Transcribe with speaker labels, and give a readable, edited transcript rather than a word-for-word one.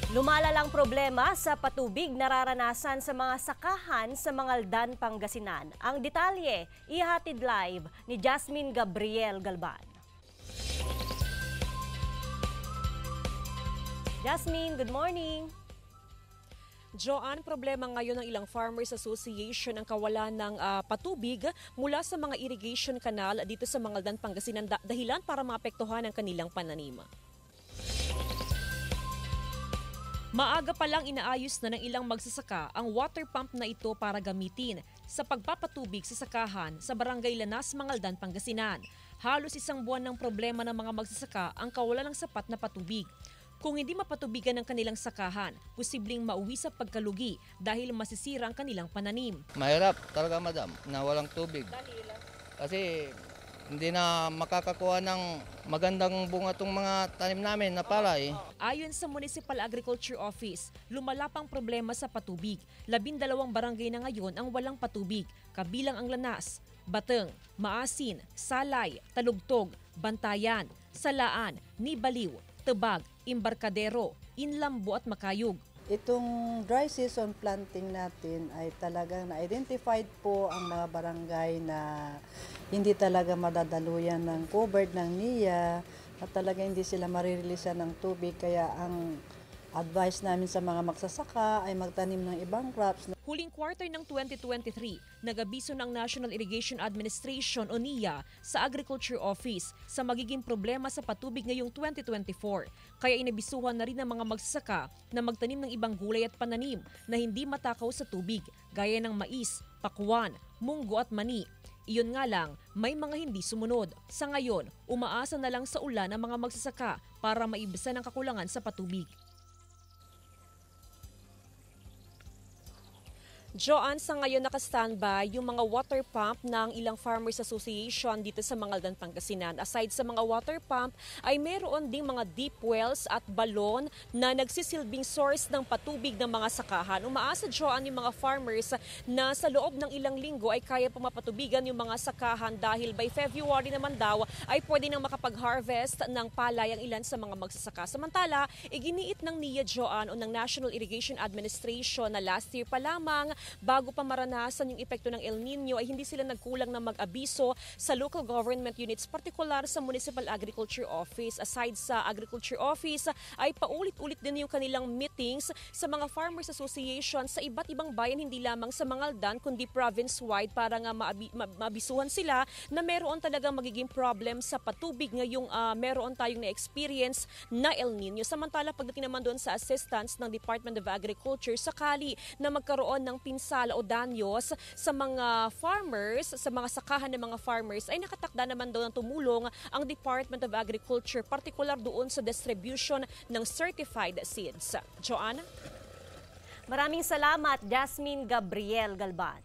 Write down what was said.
Speaker 1: Lumalalang problema sa patubig nararanasan sa mga sakahan sa Mangaldan, Pangasinan. Ang detalye, ihatid live ni Jasmine Gabriel Galban. Jasmine, good morning.
Speaker 2: Joanne, problema ngayon ng ilang Farmers Association ang kawalan ng patubig mula sa mga irrigation canal dito sa Mangaldan, Pangasinan dahilan para maapektuhan ang kanilang pananim. Maaga pa lang inaayos na ng ilang magsasaka ang water pump na ito para gamitin sa pagpapatubig sa sakahan sa Barangay Lanas, Mangaldan, Pangasinan. Halos isang buwan ng problema ng mga magsasaka ang kawalan ng sapat na patubig. Kung hindi mapatubigan ang kanilang sakahan, posibleng mauwi sa pagkalugi dahil masisira ang kanilang pananim.
Speaker 3: Mahirap talaga, madam, na walang tubig. Kasi hindi na makakakuha ng magandang bunga itong mga tanim namin na palay.
Speaker 2: Ayon sa Municipal Agriculture Office, lumala pang problema sa patubig. 12 barangay na ngayon ang walang patubig, kabilang ang Lanas, Bateng, Maasin, Salay, Talugtog, Bantayan, Salaan, Nibaliw, Tebag, Embarcadero, Inlambo at Makayug.
Speaker 4: Itong dry season planting natin ay talagang na-identified po ang mga barangay na hindi talaga madadaluyan ng covered ng NIA at talaga hindi sila marireleasan ng tubig. Kaya ang advice namin sa mga magsasaka ay magtanim ng ibang crops.
Speaker 2: Huling quarter ng 2023, nag-abiso ng National Irrigation Administration o NIA sa Agriculture Office sa magiging problema sa patubig ngayong 2024. Kaya inabisuhan na rin ng mga magsasaka na magtanim ng ibang gulay at pananim na hindi matakaw sa tubig, gaya ng mais, pakwan, munggo at mani. Iyon nga lang, may mga hindi sumunod. Sa ngayon, umaasa na lang sa ulan ang mga magsasaka para maibisan ang kakulangan sa patubig. Joanne, sa ngayon naka-standby yung mga water pump ng ilang Farmers Association dito sa Mangaldan, Pangasinan. Aside sa mga water pump, ay meron ding mga deep wells at balon na nagsisilbing source ng patubig ng mga sakahan. Umaasa, Joanne, yung mga farmers na sa loob ng ilang linggo ay kaya pumapatubigan yung mga sakahan dahil by February naman daw ay pwede nang makapag-harvest ng palay ang ilan sa mga magsasaka. Samantala, iginiit ng NIA, Joanne, o ng National Irrigation Administration na last year pa lamang bago pa maranasan yung epekto ng El Nino ay hindi sila nagkulang na mag-abiso sa local government units, partikular sa Municipal Agriculture Office. Aside sa Agriculture Office, ay paulit-ulit din yung kanilang meetings sa mga Farmers Association sa iba't ibang bayan, hindi lamang sa Mangaldan kundi province-wide para nga maabisuhan sila na meron talagang magiging problem sa patubig ngayong meron tayong na-experience na El Nino. Samantala, pagdating naman doon sa assistance ng Department of Agriculture, sakali na magkaroon ng pinsala o danyos sa mga farmers, sa mga sakahan ng mga farmers, ay nakatakda naman daw ng tumulong ang Department of Agriculture, partikular doon sa distribution ng certified seeds. Joanne?
Speaker 1: Maraming salamat, Jasmine Gabriel Galban.